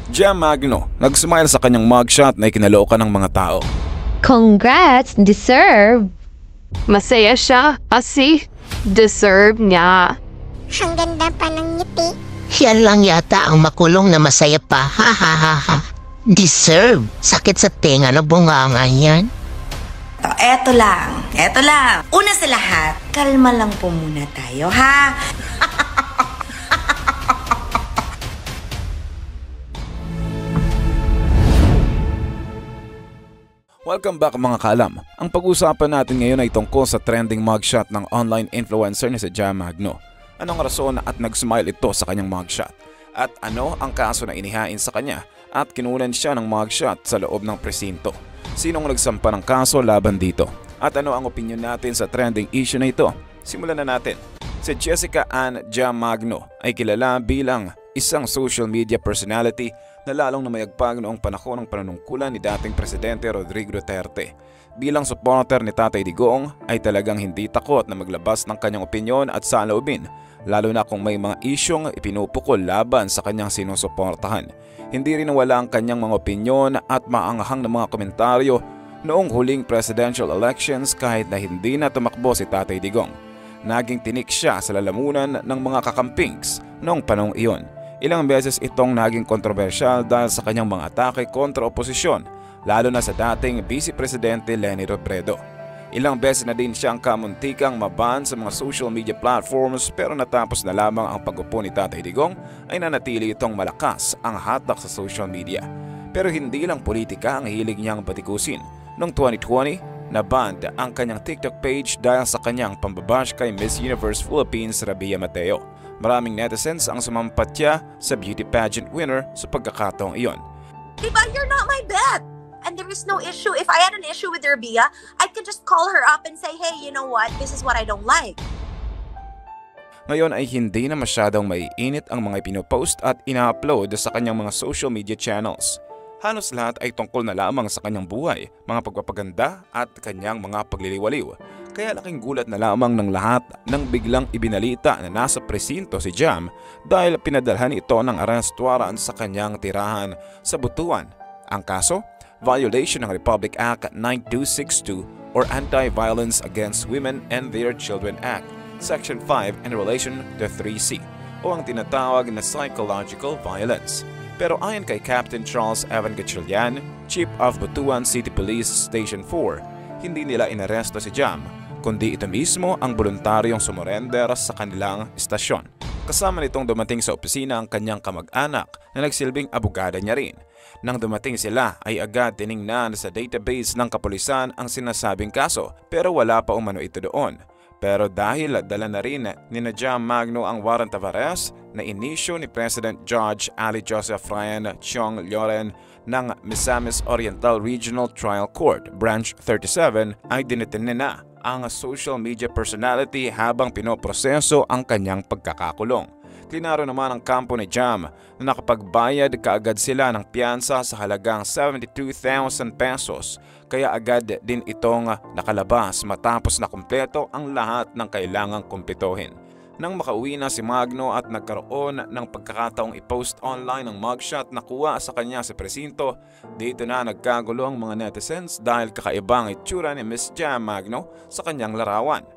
Jam Magno nag-smile sa kanyang mugshot na ikinalookan ng mga tao. Congrats! Deserve! Masaya siya kasi deserve niya. Ang ganda pa ng ngiti. Yan lang yata ang makulong na masaya pa. Ha ha ha ha. Deserve. Sakit sa tenga na bunganga yan. Eto lang. Una sa lahat, kalma lang po muna tayo, ha? Welcome back mga kaalam. Ang pag-uusapan natin ngayon ay tungkol sa trending mugshot ng online influencer na si Jam Magno. Anong rason at nag-smile ito sa kanyang mugshot? At ano ang kaso na inihain sa kanya at kinunan siya ng mugshot sa loob ng presinto? Sinong nagsampa ng kaso laban dito? At ano ang opinion natin sa trending issue na ito? Simulan na natin. Si Jessica Ann Jam Magno ay kilala bilang isang social media personality na lalong namayagpag noong panahon ng panunungkulan ni dating Presidente Rodrigo Duterte. Bilang supporter ni Tatay Digong ay talagang hindi takot na maglabas ng kanyang opinyon at saloobin, lalo na kung may mga isyong ipinupukol laban sa kanyang sinusuportahan. Hindi rin nawala ang kanyang mga opinyon at maanghang na mga komentaryo noong huling presidential elections kahit na hindi na tumakbo si Tatay Digong. Naging tinik siya sa lalamunan ng mga kakampings noong panahong iyon. Ilang beses itong naging kontrobersyal dahil sa kanyang mga atake kontra oposisyon, lalo na sa dating Vice Presidente Leni Robredo. Ilang beses na din siyang kamuntikang maban sa mga social media platforms pero natapos na lamang ang pag-upo ni Tatay Digong ay nanatili itong malakas ang hatak sa social media. Pero hindi lang politika ang hilig niyang batikusin. Noong 2020, na-banned ang kanyang TikTok page dahil sa kanyang pambabash kay Miss Universe Philippines Rabia Mateo. Maraming netizens ang sumampat niya sa beauty pageant winner sa pagkakataong iyon. Diba, you're not my bet. And there is no issue. If I had an issue with Rabia, I could just call her up and say, hey, you know what? This is what I don't like. Ngayon ay hindi na masyadong maiinit ang mga ipinopost at ina-upload sa kanyang mga social media channels. Halos lahat ay tungkol na lamang sa kanyang buhay, mga pagpapaganda at kanyang mga pagliliwaliw. Kaya laking gulat na lamang ng lahat nang biglang ibinalita na nasa presinto si Jam dahil pinadalhan ito ng arrest warrant sa kanyang tirahan sa Butuan. Ang kaso? Violation ng Republic Act 9262 or Anti-Violence Against Women and Their Children Act, Section 5 in relation to 3C o ang tinatawag na psychological violence. Pero ayon kay Captain Charles Evan Gatchalian, Chief of Butuan City Police Station 4, hindi nila inaresto si Jam, kundi ito mismo ang voluntaryong sumurender sa kanilang istasyon. Kasama nitong dumating sa opisina ang kanyang kamag-anak na nagsilbing abogada niya rin. Nang dumating sila ay agad tiningnan sa database ng kapulisan ang sinasabing kaso pero wala pa umano ito doon. Pero dahil dala na rin ni Jam Magno ang warrant of arrest na inisyo ni President Judge Ali Joseph Ryan Chong Lloren ng Misamis Oriental Regional Trial Court Branch 37 ay dinetene na ang social media personality habang pinoproseso ang kanyang pagkakakulong. Klinaro naman ang kampo ni Jam na nakapagbayad kaagad sila ng piyansa sa halagang 72,000 pesos kaya agad din itong nakalabas matapos na kumpleto ang lahat ng kailangang kumpletuhin. Nang makauwi na si Magno at nagkaroon ng pagkakataong i-post online ang mugshot na kuha sa kanya sa presinto, dito na nagkagulo ang mga netizens dahil kakaibang itsura ni Miss Jam Magno sa kanyang larawan.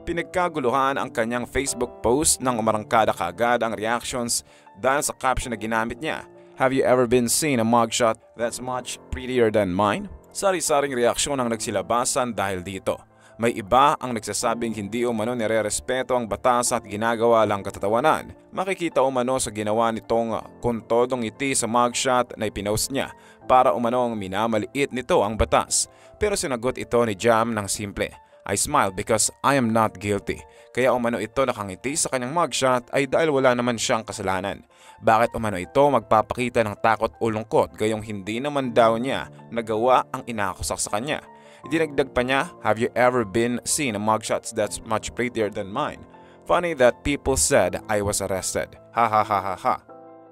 Pinagkaguluhan ang kanyang Facebook post nang umarangkada kaagad ang reactions dahil sa caption na ginamit niya. Have you ever been seen a mugshot that's much prettier than mine? Sari-saring reaksyon ang nagsilabasan dahil dito. May iba ang nagsasabing hindi umano nire-respeto ang batas at ginagawa lang katatawanan. Makikita umano sa ginawa nitong kuntodong ngiti sa mugshot na ipinost niya para umanong minamaliit nito ang batas. Pero sinagot ito ni Jam ng simple. I smile because I am not guilty. Kaya umano ito nakangiti sa kanyang mugshot ay dahil wala naman siyang kasalanan. Bakit umano ito magpapakita ng takot o lungkot gayong hindi naman daw niya nagawa ang inakusak sa kanya? Idinagdag pa niya, have you ever been seen a mugshot that's much prettier than mine? Funny that people said I was arrested. Ha ha ha ha ha.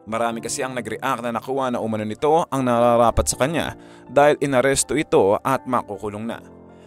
Marami kasi ang nag-react na nakuha na umano nito ang nararapat sa kanya dahil inaresto ito at makukulong na.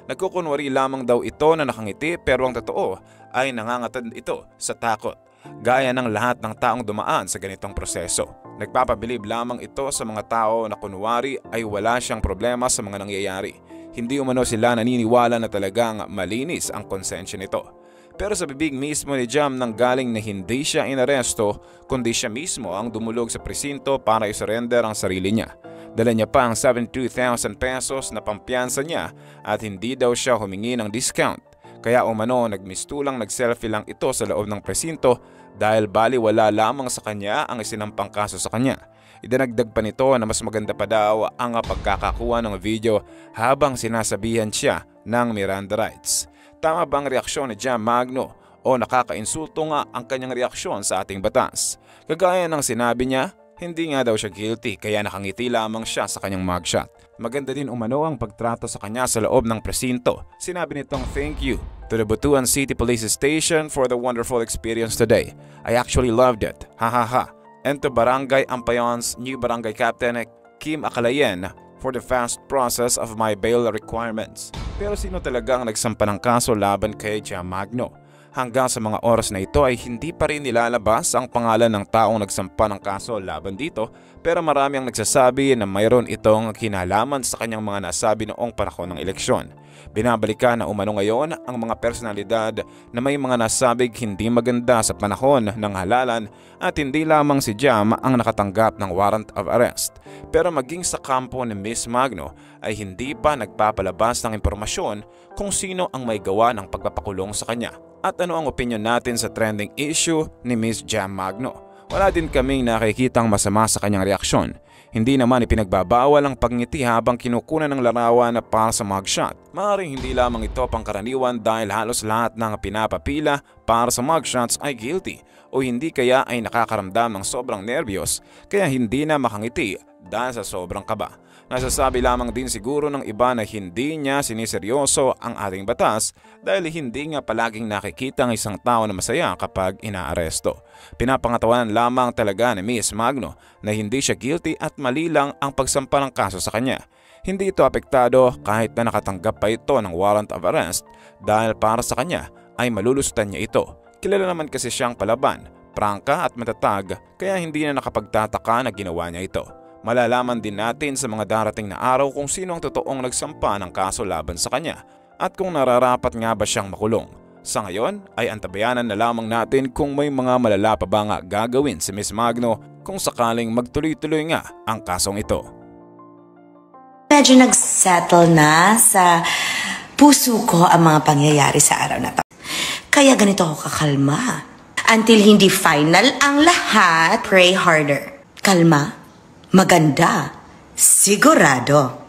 Nagkukunwari lamang daw ito na nakangiti pero ang totoo ay nangangatad ito sa takot. Gaya ng lahat ng taong dumaan sa ganitong proseso. Nagpapabilib lamang ito sa mga tao na kunwari ay wala siyang problema sa mga nangyayari. Hindi umano sila naniniwala na talagang malinis ang konsensya nito. Pero sa bibig mismo ni Jam nanggaling na hindi siya inaresto, kundi siya mismo ang dumulog sa presinto para isurrender ang sarili niya. Dala niya pa ang 72,000 pesos na pampiyansa niya at hindi daw siya humingi ng discount. Kaya umano nagmistulang nag-selfie lang ito sa loob ng presinto dahil baliwala lamang sa kanya ang isinampang kaso sa kanya. Idinagdag pa nito na mas maganda pa daw ang pagkakakuha ng video habang sinasabihan siya ng Miranda rights. Tama bang reaksyon ni Jam Magno o nakakainsulto nga ang kanyang reaksyon sa ating batas? Kagaya ng sinabi niya, hindi nga daw siya guilty kaya nakangiti lamang siya sa kanyang mugshot. Maganda din umano ang pagtrato sa kanya sa loob ng presinto. Sinabi nitong thank you to the Butuan City Police Station for the wonderful experience today. I actually loved it. Ha ha ha. And to Barangay Ampayon's new Barangay Captain Kim Akalayen for the fast process of my bail requirements. Pero sino talagang nagsampa ng kaso laban kay Jam Magno? Hanggang sa mga oras na ito ay hindi pa rin nilalabas ang pangalan ng taong nagsampa ng kaso laban dito, pero marami ang nagsasabi na mayroon itong kinalaman sa kanyang mga nasabi noong panahon ng eleksyon. Binabalikan na umano ngayon ang mga personalidad na may mga nasabing hindi maganda sa panahon ng halalan at hindi lamang si Jam ang nakatanggap ng warrant of arrest. Pero maging sa kampo ni Miss Magno ay hindi pa nagpapalabas ng impormasyon kung sino ang may gawa ng pagpapakulong sa kanya. At ano ang opinion natin sa trending issue ni Miss Jam Magno? Wala din kaming nakikitang masama sa kanyang reaksyon. Hindi naman ipinagbabawal ang pagngiti habang kinukunan ng larawan para sa mugshot. Maaaring hindi lamang ito pangkaraniwan dahil halos lahat ng pinapapila para sa mugshots ay guilty o hindi kaya ay nakakaramdam ng sobrang nervyos kaya hindi na makangiti dahil sa sobrang kaba. Nasasabi lamang din siguro ng iba na hindi niya siniseryoso ang ating batas dahil hindi nga palaging nakikita ang isang tao na masaya kapag inaaresto. Pinapangatawanan lamang talaga ni Miss Magno na hindi siya guilty at mali lang ang pagsampa ng kaso sa kanya. Hindi ito apektado kahit na nakatanggap pa ito ng warrant of arrest dahil para sa kanya ay malulusutan niya ito. Kilala naman kasi siyang palaban, prangka at matatag kaya hindi na nakapagtataka na ginawa niya ito. Malalaman din natin sa mga darating na araw kung sino ang totoong nagsampa ng kaso laban sa kanya at kung nararapat nga ba siyang makulong. Sa ngayon ay antabayanan na lamang natin kung may mga malala pa ba nga gagawin si Miss Magno kung sakaling magtuloy-tuloy nga ang kasong ito. Medyo nagsettle na sa puso ko ang mga pangyayari sa araw na to. Kaya ganito ako kakalma. Until hindi final ang lahat, pray harder. Kalma. Maganda, sigurado.